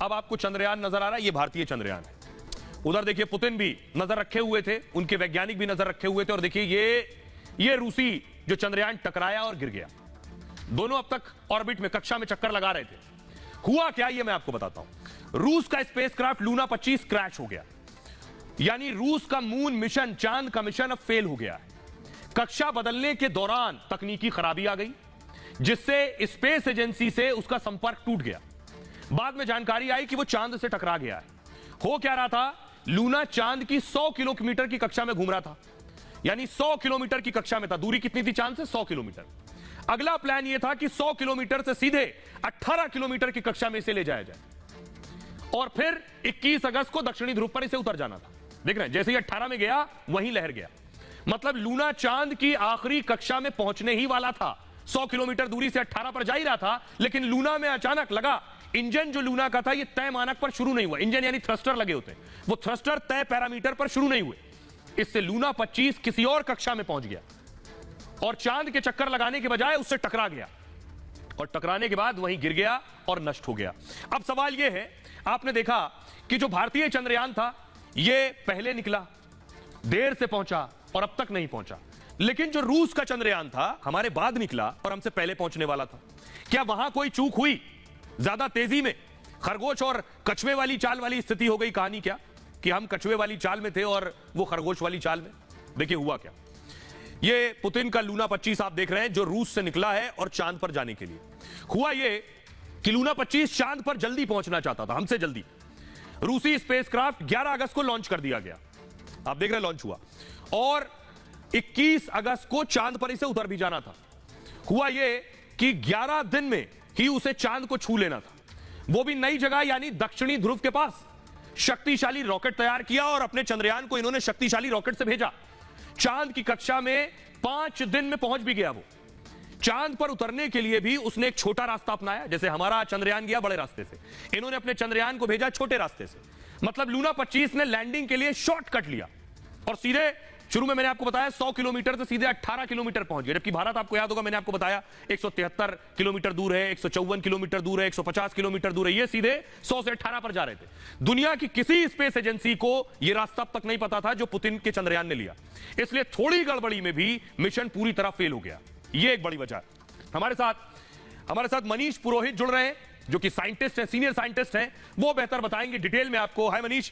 अब आपको चंद्रयान नजर आ रहा है, ये भारतीय चंद्रयान है। उधर देखिए पुतिन भी नजर रखे हुए थे, उनके वैज्ञानिक भी नजर रखे हुए थे, और देखिए ये रूसी जो चंद्रयान टकराया और गिर गया। दोनों अब तक ऑर्बिट में, कक्षा में चक्कर लगा रहे थे। हुआ क्या ये मैं आपको बताता हूं। रूस का स्पेसक्राफ्ट लूना 25 क्रैश हो गया, यानी रूस का मून मिशन, चांद का मिशन अब फेल हो गया है। कक्षा बदलने के दौरान तकनीकी खराबी आ गई, जिससे स्पेस एजेंसी से उसका संपर्क टूट गया। बाद में जानकारी आई कि वो चांद से टकरा गया है। हो क्या रहा था, लूना चांद की 100 किलोमीटर की कक्षा में घूम रहा था, यानी 100 किलोमीटर की कक्षा में था। दूरी कितनी थी चांद से? 100 किलोमीटर। अगला प्लान यह था कि 100 किलोमीटर से सीधे 18 किलोमीटर की कक्षा में इसे ले जाया जाए, और फिर 21 अगस्त को दक्षिणी ध्रुव पर इसे उतर जाना था। देख रहे हैं, जैसे ही 18 में गया वहीं लहर गया। मतलब लूना चांद की आखिरी कक्षा में पहुंचने ही वाला था। 100 किलोमीटर दूरी से 18 पर जा ही रहा था, लेकिन लूना में अचानक लगा इंजन जो लूना का था ये तय मानक पर शुरू नहीं हुआ। इंजन यानी थ्रस्टर लगे होते हैं, वो थ्रस्टर तय पैरामीटर पर शुरू नहीं हुए। इससे लूना 25 किसी और कक्षा में पहुंच गया और चांद के चक्कर लगाने के बजाय उससे टकरा गया, और टकराने के बाद वहीं गिर गया और नष्ट हो गया। अब सवाल यह है, आपने देखा कि जो भारतीय चंद्रयान था ये पहले निकला, देर से पहुंचा और अब तक नहीं पहुंचा, लेकिन जो रूस का चंद्रयान था हमारे बाद निकला और हमसे पहले पहुंचने वाला था। क्या वहां कोई चूक हुई? ज्यादा तेजी में खरगोश और कछुए वाली चाल वाली स्थिति हो गई कहानी क्या, कि हम कछुए वाली चाल में थे और वो खरगोश वाली चाल में? देखिए हुआ क्या। ये पुतिन का लूना 25 आप देख रहे हैं, जो रूस से निकला है और चांद पर जाने के लिए। हुआ ये कि लूना 25 चांद पर जल्दी पहुंचना चाहता था, हमसे जल्दी। रूसी स्पेसक्राफ्ट 11 अगस्त को लॉन्च कर दिया गया, आप देख रहे हैं लॉन्च हुआ, और 21 अगस्त को चांद पर इसे उतर भी जाना था। हुआ ये कि 11 दिन में ही उसे चांद को छू लेना था, वो भी नई जगह यानी दक्षिणी ध्रुव के पास। शक्तिशाली रॉकेट तैयार किया और अपने चंद्रयान को इन्होंने शक्तिशाली रॉकेट से भेजा। चांद की कक्षा में 5 दिन में पहुंच भी गया वो। चांद पर उतरने के लिए भी उसने एक छोटा रास्ता अपनाया, जैसे हमारा चंद्रयान गया बड़े रास्ते से, इन्होंने अपने चंद्रयान को भेजा छोटे रास्ते से। मतलब लूना 25 ने लैंडिंग के लिए शॉर्टकट लिया और सीधे, शुरू में मैंने आपको बताया 100 किलोमीटर से सीधे 18 किलोमीटर पहुंच गए, जबकि भारत आपको याद होगा मैंने आपको बताया 173 किलोमीटर दूर है, 154 किलोमीटर दूर है, 150 किलोमीटर दूर है। ये सीधे 100 से 18 पर जा रहे थे। दुनिया की किसी स्पेस एजेंसी को यह रास्ता अब तक नहीं पता था जो पुतिन के चंद्रयान ने लिया, इसलिए थोड़ी गड़बड़ी में भी मिशन पूरी तरह फेल हो गया। यह एक बड़ी वजह है। हमारे साथ मनीष पुरोहित जुड़ रहे हैं, जो कि साइंटिस्ट हैं, सीनियर साइंटिस्ट हैं, वो बेहतर बताएंगे डिटेल में आपको। हाय मनीष,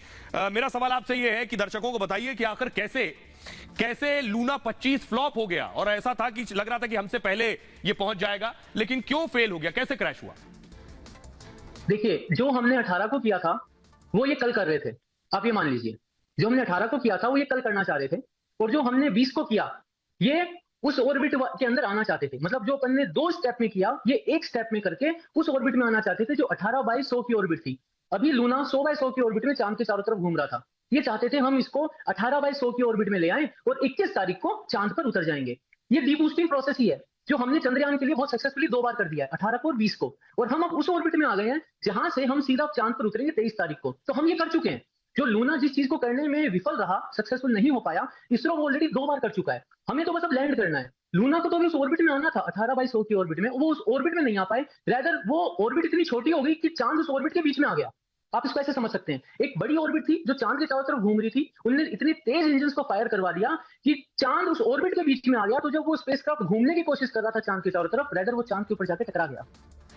मेरा सवाल आपसे ये है कि दर्शकों को बताइए कि आखिर कैसे लूना 25 फ्लॉप हो गया, और ऐसा था कि लग रहा था कि हमसे पहले ये पहुंच जाएगा, लेकिन क्यों फेल हो गया, कैसे क्रैश हुआ? देखिए, जो हमने 18 को किया था वो ये कल कर रहे थे। आप ये मान लीजिए, जो हमने 18 को किया था वो ये कल करना चाह रहे थे, और जो हमने 20 को किया ये उस ऑर्बिट के अंदर आना चाहते थे। मतलब जो अपन ने 2 स्टेप में किया, ये एक स्टेप में करके उस ऑर्बिट में आना चाहते थे जो 18/100 की ऑर्बिट थी। अभी लूना 100/100 की ऑर्बिट में चांद के चारों तरफ घूम रहा था। ये चाहते थे हम इसको 18/100 की ऑर्बिट में ले आए और 21 तारीख को चांद पर उतर जाएंगे। ये डीबूस्टिंग प्रोसेस ही है जो हमने चंद्रयान के लिए बहुत सक्सेसफुली 2 बार कर दिया है, 18 को और 20 को, और हम अब उस ऑर्बिट में आ गए हैं जहां से हम सीधा चांद पर उतरेंगे 23 तारीख को। तो हम ये कर चुके हैं। जो लूना जिस चीज को करने में विफल रहा, सक्सेसफुल नहीं हो पाया, इसरो वो ऑलरेडी 2 बार कर चुका है। हमें तो बस अब लैंड करना है। लूना को तो अभी उस ऑर्बिट में आना था 18/100 की ऑर्बिट में, वो उस ऑर्बिट में नहीं आ पाए। रैदर वो ऑर्बिट इतनी छोटी हो गई कि चांद उस ऑर्बिट के बीच में आ गया। आप इसको ऐसे समझ सकते हैं, एक बड़ी ऑर्बिट थी जो चांद के चारों तरफ घूम रही थी, उन्होंने इतने तेज इंजन को फायर करवा दिया कि चांद उस ऑर्बिट के बीच में आ गया। तो जब वो स्पेसक्राफ्ट घूमने की कोशिश कर रहा था चांद के चारों तरफ, रैदर वो चांद के ऊपर जाकर टकरा गया।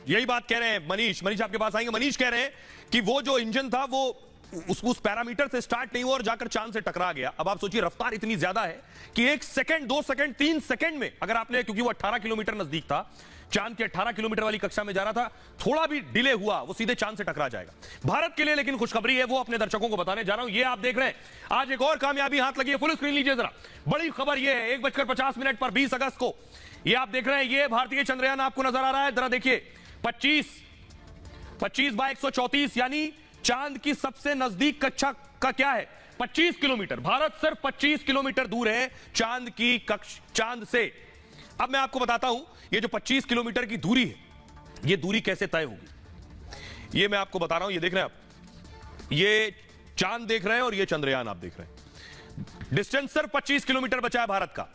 यही बात कह रहे हैं मनीष आपके पास आएंगे। मनीष कह रहे हैं कि वो जो इंजन था वो उस पैरामीटर से स्टार्ट नहीं हुआ और जाकर चांद से टकरा गया। अब आप सोचिए, रफ्तार इतनी ज्यादा है कि 1 सेकंड, 2 सेकंड, 3 सेकंड में अगर आपने, क्योंकि वो 18 किलोमीटर नजदीक था, चांद के 18 किलोमीटर वाली कक्षा में जा रहा था, थोड़ा भी डिले हुआ वो सीधे चांद से टकरा जाएगा। भारत के लिए लेकिन खुशखबरी है, वो अपने दर्शकों को बताने जा रहा हूं। ये आप देख रहे हैं, आज एक और कामयाबी हाथ लगी है। फुल स्क्रीन लीजिए जरा, बड़ी खबर ये है। 1:50 पर 20 अगस्त को ये आप देख रहे हैं, ये भारतीय चंद्रयान आपको नजर आ रहा है। जरा देखिए, 25/134 यानी चांद की सबसे नजदीक कक्षा का क्या है, 25 किलोमीटर। भारत सिर्फ 25 किलोमीटर दूर है चांद से। अब मैं आपको बताता हूं, ये जो 25 किलोमीटर की दूरी है, ये दूरी कैसे तय होगी, ये मैं आपको बता रहा हूं। ये देख रहे हैं आप, ये चांद देख रहे हैं और ये चंद्रयान आप देख रहे हैं। डिस्टेंस सिर्फ 25 किलोमीटर बचा है भारत का,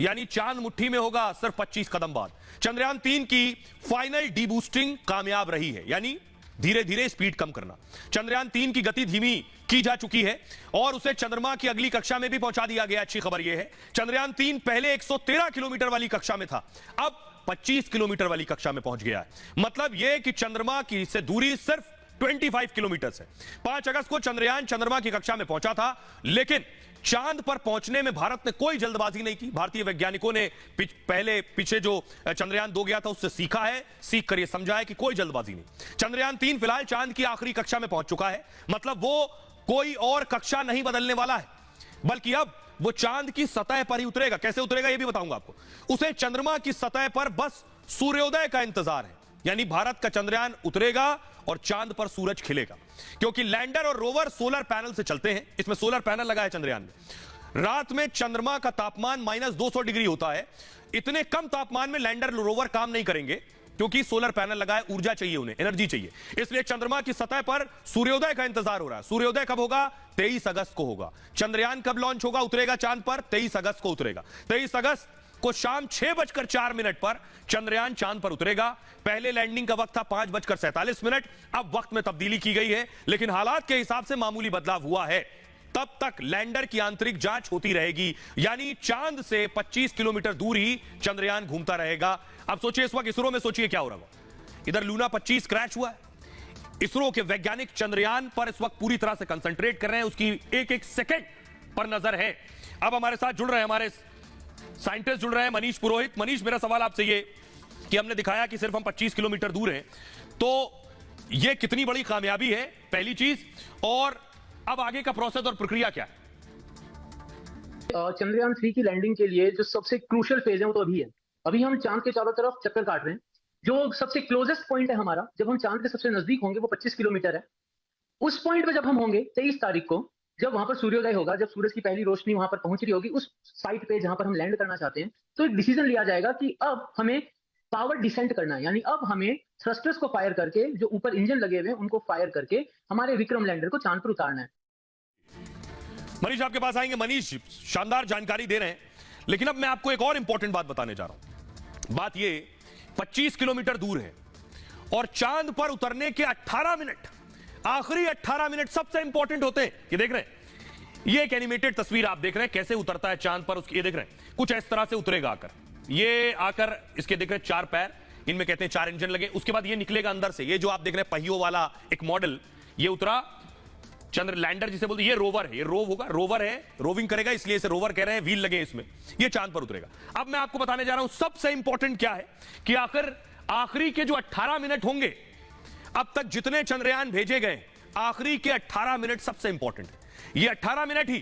यानी चांद मुट्ठी में होगा सिर्फ 25 कदम बाद। चंद्रयान 3 की फाइनल डीबूस्टिंग कामयाब रही है, यानी धीरे धीरे स्पीड कम करना। चंद्रयान 3 की गति धीमी की जा चुकी है और उसे चंद्रमा की अगली कक्षा में भी पहुंचा दिया गया। अच्छी खबर यह है चंद्रयान 3 पहले 113 किलोमीटर वाली कक्षा में था, अब 25 किलोमीटर वाली कक्षा में पहुंच गया है। मतलब यह कि चंद्रमा की से दूरी सिर्फ 25 किलोमीटर है। 5 अगस्त को चंद्रयान चंद्रमा की कक्षा में पहुंचा था, लेकिन चांद पर पहुंचने में भारत ने कोई जल्दबाजी नहीं की। भारतीय वैज्ञानिकों ने पीछे जो चंद्रयान 2 गया था उससे सीखा है, सीख कर यह समझा है कि कोई जल्दबाजी नहीं। चंद्रयान 3 फिलहाल चांद की आखिरी कक्षा में पहुंच चुका है, मतलब वो कोई और कक्षा नहीं बदलने वाला है, बल्कि अब वो चांद की सतह पर ही उतरेगा। कैसे उतरेगा यह भी बताऊंगा आपको। उसे चंद्रमा की सतह पर बस सूर्योदय का इंतजार है, यानी भारत का चंद्रयान उतरेगा और चांद पर सूरज खिलेगा, क्योंकि लैंडर और रोवर सोलर पैनल से चलते हैं। इसमें सोलर पैनल लगा है चंद्रयान में। रात में चंद्रमा का तापमान -200 डिग्री होता है। इतने कम तापमान में लैंडर रोवर काम नहीं करेंगे, क्योंकि सोलर पैनल लगा है, ऊर्जा चाहिए उन्हें, एनर्जी चाहिए। इसलिए चंद्रमा की सतह पर सूर्योदय का इंतजार हो रहा है। सूर्योदय कब होगा? 23 अगस्त को होगा। चंद्रयान कब लॉन्च होगा, उतरेगा चांद पर? 23 अगस्त को उतरेगा। 23 अगस्त को शाम 6:04 पर चंद्रयान चांद पर उतरेगा। पहले लैंडिंग का वक्त था 5:47, अब वक्त में तब्दीली की गई है, लेकिन हालात के हिसाब से मामूली बदलाव हुआ है। तब तक लैंडर की आंतरिक जांच होती रहेगी, यानी चांद से 25 किलोमीटर दूर ही चंद्रयान घूमता रहेगा। अब सोचिए इस वक्त इसरो में सोचिए क्या हो रहा होगा। इधर लूना 25 क्रैश हुआ है, इसरो के वैज्ञानिक चंद्रयान पर इस वक्त पूरी तरह से कंसंट्रेट कर रहे हैं, उसकी एक एक सेकंड पर नजर है। अब हमारे साथ जुड़ रहे हैं हमारे साइंटिस्ट जुड़ रहे हैं मनीष पुरोहित। मनीष, मेरा सवाल आपसे ये कि हमने दिखाया कि सिर्फ हम 25 किलोमीटर दूर हैं, तो ये कितनी बड़ी कामयाबी है, पहली चीज, और अब आगे का प्रोसेस और प्रक्रिया क्या है? चंद्रयान 3 की लैंडिंग के लिए जो सबसे क्रूशियल फेज है वो तो अभी है। अभी हम चांद के चारों तरफ चक्कर काट रहे हैं। जो सबसे क्लोजेस्ट पॉइंट है हमारा, जब हम चांद के सबसे नजदीक होंगे, वो 25 किलोमीटर है। उस पॉइंट पे जब हम होंगे 23 तारीख को, जब वहां पर सूर्योदय होगा, जब सूरज की पहली रोशनी वहां पर पहुंच रही होगी उस साइट पे जहां पर हम लैंड करना चाहते हैं, तो एक डिसीजन लिया जाएगा कि अब हमें पावर डिसेंट करना है, यानी अब हमें थ्रस्टर्स को फायर करके, जो ऊपर इंजन लगे हुए हैं उनको फायर करके हमारे विक्रम लैंडर को चांद पर उतारना है। मनीष आपके पास आएंगे। मनीष शानदार जानकारी दे रहे हैं, लेकिन अब मैं आपको एक और इंपॉर्टेंट बात बताने जा रहा हूं। बात ये 25 किलोमीटर दूर है और चांद पर उतरने के 18 मिनट, आखिरी 18 मिनट सबसे इंपॉर्टेंट होते हैं। ये देख रहे हैं, ये एक एनिमेटेड तस्वीर आप देख रहे हैं कैसे उतरता है चांद पर। उसकी ये देख रहे हैं, कुछ इस तरह से उतरेगा आकर। ये आकर इसके देख रहे हैं 4 पैर, इनमें कहते हैं 4 इंजन लगे। उसके बाद ये निकलेगा अंदर से, ये जो आप देख रहे हैं पहियों वाला एक मॉडल, ये उतरा। चंद्र लैंडर जिसे बोलते हैं, ये रोवर है, ये रोव होगा, रोवर है, रोविंग करेगा, इसलिए इसे रोवर कह रहे हैं, व्हील लगे इसमें, ये चांद पर उतरेगा। अब मैं आपको बताने जा रहा हूं सबसे इंपॉर्टेंट क्या है कि आखिर आखिरी के जो 18 मिनट होंगे, अब तक जितने चंद्रयान भेजे गए, आखिरी के 18 मिनट सबसे इंपॉर्टेंट है। ये 18 मिनट ही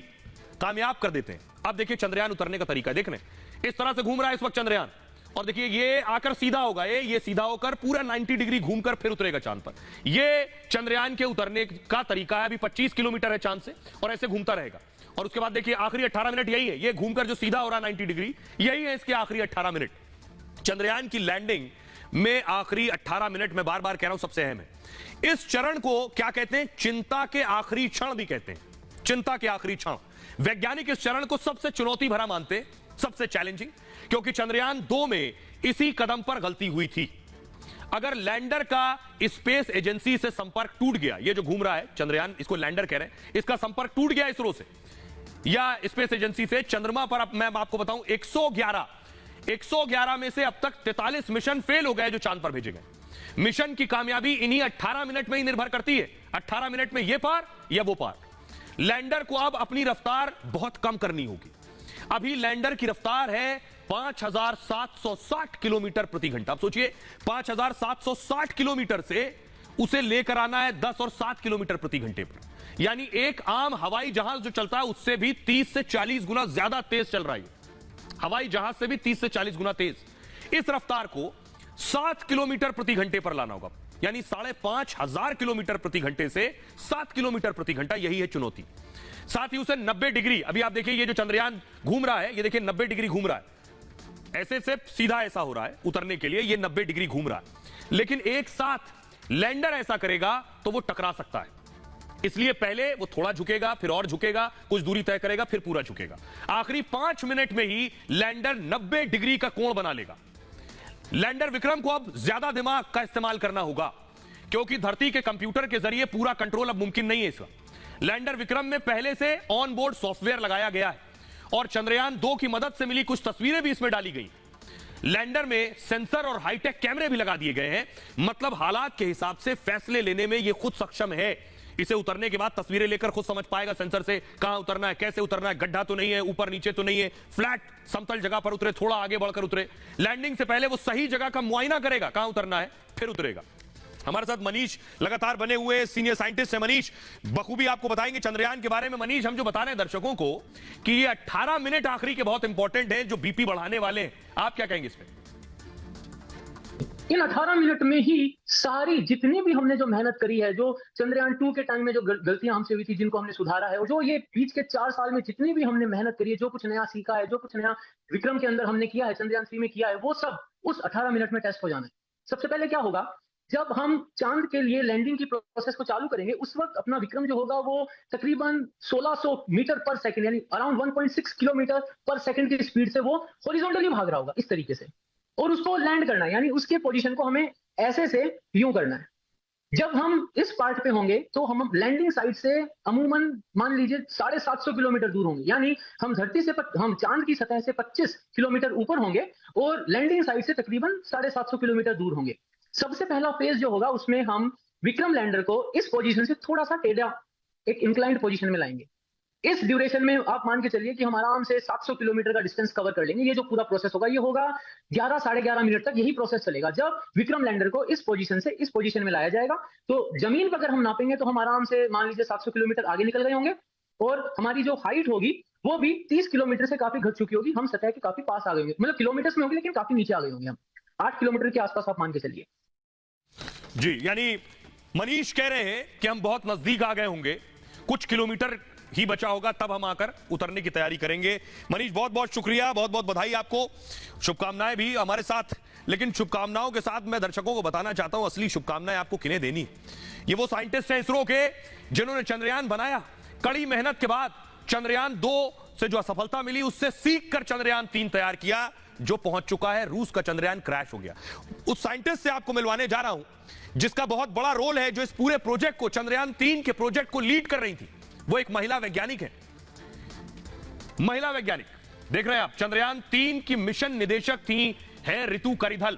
कामयाब कर देते हैं। अब देखिए चंद्रयान उतरने का तरीका देख रहे हैं, इस तरह से घूम रहा है इस वक्त चंद्रयान, और देखिए ये आकर सीधा होगा, ये सीधा होकर पूरा 90 डिग्री घूमकर फिर उतरेगा चांद पर। ये चंद्रयान के उतरने का तरीका है। अभी 25 किलोमीटर है चांद से, और ऐसे घूमता रहेगा। और उसके बाद देखिए आखिरी 18 मिनट यही है, ये घूमकर जो सीधा हो रहा है 90 डिग्री, यही है इसके आखिरी 18 मिनट। चंद्रयान की लैंडिंग में आखिरी 18 मिनट, में बार बार कह रहा हूं सबसे अहम है। इस चरण को क्या कहते हैं? चिंता के आखिरी क्षण भी कहते हैं। चिंता के आखिरी क्षण, वैज्ञानिक इस चरण को सबसे चुनौती भरा मानते हैं, सबसे चैलेंजिंग, क्योंकि चंद्रयान 2 में इसी कदम पर गलती हुई थी। अगर लैंडर का स्पेस एजेंसी से संपर्क टूट गया, ये जो घूम रहा है चंद्रयान, इसको लैंडर कह रहे हैं, इसका संपर्क टूट गया इसरो से या स्पेस एजेंसी से, चंद्रमा पर अब मैं आपको बताऊं 111 में से अब तक 43 मिशन फेल हो गए जो चांद पर भेजे गए। मिशन की कामयाबी इन्हीं 18 मिनट में ही निर्भर करती है। 18 मिनट में ये पार या वो पार। लैंडर को अब अपनी रफ्तार बहुत कम करनी होगी। अभी लैंडर की रफ्तार है 5760 किलोमीटर प्रति घंटा। अब सोचिए 5760 किलोमीटर से उसे लेकर आना है 10 और 7 किलोमीटर प्रति घंटे पर, यानी एक आम हवाई जहाज जो चलता है उससे भी 30 से 40 गुना ज्यादा तेज चल रहा है। हवाई जहाज से भी 30 से 40 गुना तेज। इस रफ्तार को 7 किलोमीटर प्रति घंटे पर लाना होगा, यानी 5500 किलोमीटर प्रति घंटे से 7 किलोमीटर प्रति घंटा, यही है चुनौती। साथ ही उसे 90 डिग्री, अभी आप देखिए ये जो चंद्रयान घूम रहा है, ये देखिए 90 डिग्री घूम रहा है, ऐसे से सीधा ऐसा हो रहा है उतरने के लिए, ये 90 डिग्री घूम रहा है। लेकिन एक साथ लैंडर ऐसा करेगा तो वो टकरा सकता है, इसलिए पहले वो थोड़ा झुकेगा, फिर और झुकेगा, कुछ दूरी तय करेगा, फिर पूरा झुकेगा। आखिरी 5 मिनट में ही लैंडर 90 डिग्री का कोण बना लेगा। लैंडर विक्रम को अब ज्यादा दिमाग का इस्तेमाल करना होगा, क्योंकि धरती के कंप्यूटर के जरिए पूरा कंट्रोल अब मुमकिन नहीं है इसका। लैंडर विक्रम में पहले से ऑन बोर्ड सॉफ्टवेयर लगाया गया है और चंद्रयान 2 की मदद से मिली कुछ तस्वीरें भी इसमें डाली गई। लैंडर में सेंसर और हाईटेक कैमरे भी लगा दिए गए हैं, मतलब हालात के हिसाब से फैसले लेने में यह खुद सक्षम है। इसे उतरने के बाद तस्वीरें लेकर खुद समझ पाएगा सेंसर से कहां उतरना है, कैसे उतरना है, गड्ढा तो नहीं है, ऊपर नीचे तो नहीं है, फ्लैट समतल जगह पर उतरे, थोड़ा आगे बढ़कर उतरे। लैंडिंग से पहले वो सही जगह का मुआयना करेगा कहां उतरना है, फिर उतरेगा। हमारे साथ मनीष लगातार बने हुए सीनियर साइंटिस्ट है। मनीष बखूबी आपको बताएंगे चंद्रयान के बारे में। मनीष, हम जो बता रहे हैं दर्शकों को कि ये 18 मिनट आखिरी के बहुत इंपॉर्टेंट हैं, जो बीपी बढ़ाने वाले हैं, आप क्या कहेंगे इसमें? इन 18 मिनट में ही सारी जितनी भी हमने जो मेहनत करी है, जो चंद्रयान 2 के टाइम में जो गलतियां हमसे हुई थी, जिनको हमने सुधारा है, और जो ये बीच के 4 साल में जितनी भी हमने मेहनत करी है, जो कुछ नया सीखा है, जो कुछ नया विक्रम के अंदर हमने किया है, चंद्रयान 3 में किया है, वो सब उस 18 मिनट में टेस्ट हो जाना है। सबसे पहले क्या होगा, जब हम चांद के लिए लैंडिंग की प्रोसेस को चालू करेंगे, उस वक्त अपना विक्रम जो होगा वो तकरीबन 1600 मीटर पर सेकंड यानी अराउंड 1.6 किलोमीटर पर सेकंड की स्पीड से वो हॉरिजॉन्टली भाग रहा होगा इस तरीके से, और उसको लैंड करना है, यानी उसके पोजीशन को हमें ऐसे से यूं करना है। जब हम इस पार्ट पे होंगे तो हम लैंडिंग साइड से अमूमन मान लीजिए 750 किलोमीटर दूर होंगे, यानी हम धरती से हम चांद की सतह से 25 किलोमीटर ऊपर होंगे और लैंडिंग साइड से तकरीबन 750 किलोमीटर दूर होंगे। सबसे पहला फेज जो होगा उसमें हम विक्रम लैंडर को इस पोजीशन से थोड़ा सा टेढ़ा एक इंक्लाइंड पोजीशन में लाएंगे। इस ड्यूरेशन में आप मान के चलिए कि हम आराम से 700 किलोमीटर का डिस्टेंस कवर कर लेंगे। ये जो पूरा प्रोसेस होगा ये होगा 11 साढ़े 11 मिनट तक यही प्रोसेस चलेगा। जब विक्रम लैंडर को इस पोजीशन से इस पोजीशन में लाया जाएगा तो जमीन पर अगर हम नापेंगे तो हम आराम से मान लीजिए 700 किलोमीटर आगे निकल गए होंगे और हमारी जो हाइट होगी वो भी 30 किलोमीटर से काफी घट चुकी होगी। हम सतह के काफी पास आ गए होंगे, मतलब किलोमीटर में होंगे लेकिन काफी नीचे आ गए होंगे। हम 8 किलोमीटर के आसपास आप मान के चलिए जी। यानी मनीष कह रहे हैं कि हम बहुत नजदीक आ गए होंगे, कुछ किलोमीटर ही बचा होगा, तब हम आकर उतरने की तैयारी करेंगे। मनीष बहुत बहुत शुक्रिया, बहुत बहुत बधाई आपको, शुभकामनाएं भी हमारे साथ। लेकिन शुभकामनाओं के साथ मैं दर्शकों को बताना चाहता हूं असली शुभकामनाएं आपको किन्हें देनी। ये वो साइंटिस्ट हैं इसरो के जिन्होंने चंद्रयान बनाया, कड़ी मेहनत के बाद चंद्रयान 2 से जो असफलता मिली उससे सीख कर चंद्रयान 3 तैयार किया, जो पहुंच चुका है। रूस का चंद्रयान क्रैश हो गया। उस साइंटिस्ट से आपको मिलवाने जा रहा हूं जिसका बहुत बड़ा रोल है, जो इस पूरे प्रोजेक्ट को, चंद्रयान 3 के प्रोजेक्ट को लीड कर रही थी। वो एक महिला वैज्ञानिक है, महिला वैज्ञानिक। देख रहे हैं आप, चंद्रयान 3 की मिशन निदेशक थी है रितु करिधल।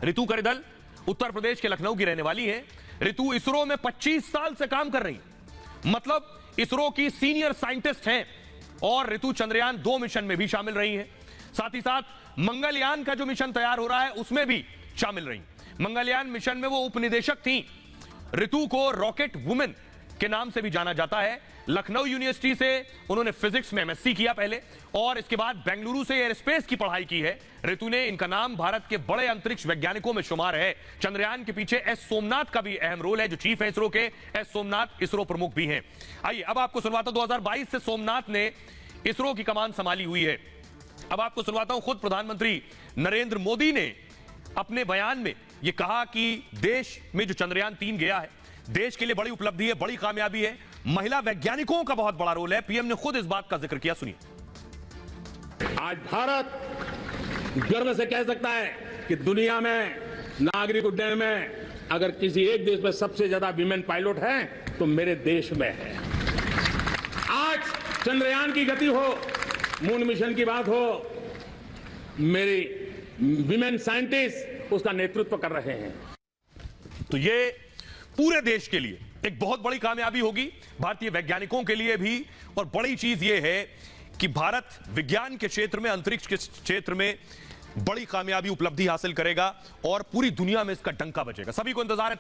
रितु करिधल उत्तर प्रदेश के लखनऊ की रहने वाली है। रितु इसरो में 25 साल से काम कर रही है, मतलब इसरो की सीनियर साइंटिस्ट हैं, और रितु चंद्रयान 2 मिशन में भी शामिल रही है। साथ ही साथ मंगलयान का जो मिशन तैयार हो रहा है उसमें भी शामिल रही। मंगलयान मिशन में वो उपनिदेशक थी। रितु को रॉकेट वुमेन के नाम से भी जाना जाता है। लखनऊ यूनिवर्सिटी से उन्होंने फिजिक्स में एमएससी किया पहले, और इसके बाद बेंगलुरु से एयरस्पेस की पढ़ाई की है रितु ने। इनका नाम भारत के बड़े अंतरिक्ष वैज्ञानिकों में शुमार है। चंद्रयान के पीछे एस सोमनाथ का भी अहम रोल है, जो चीफ है इसरो के। एस सोमनाथ इसरो प्रमुख भी हैं। आइए अब आपको सुनवाता हूं, 2022 से सोमनाथ ने इसरो की कमान संभाली हुई है। अब आपको सुनवाता हूं, खुद प्रधानमंत्री नरेंद्र मोदी ने अपने बयान में यह कहा कि देश में जो चंद्रयान 3 गया है, देश के लिए बड़ी उपलब्धि है, बड़ी कामयाबी है। महिला वैज्ञानिकों का बहुत बड़ा रोल है। पीएम ने खुद इस बात का जिक्र किया, सुनिए। आज भारत गर्व से कह सकता है कि दुनिया में नागरिक उड्डयन में अगर किसी एक देश में सबसे ज्यादा विमेन पायलट हैं तो मेरे देश में है। आज चंद्रयान की गति हो, मून मिशन की बात हो, मेरी विमेन साइंटिस्ट उसका नेतृत्व कर रहे हैं। तो ये पूरे देश के लिए एक बहुत बड़ी कामयाबी होगी, भारतीय वैज्ञानिकों के लिए भी। और बड़ी चीज यह है कि भारत विज्ञान के क्षेत्र में, अंतरिक्ष के क्षेत्र में बड़ी कामयाबी उपलब्धि हासिल करेगा और पूरी दुनिया में इसका डंका बजेगा। सभी को इंतजार है।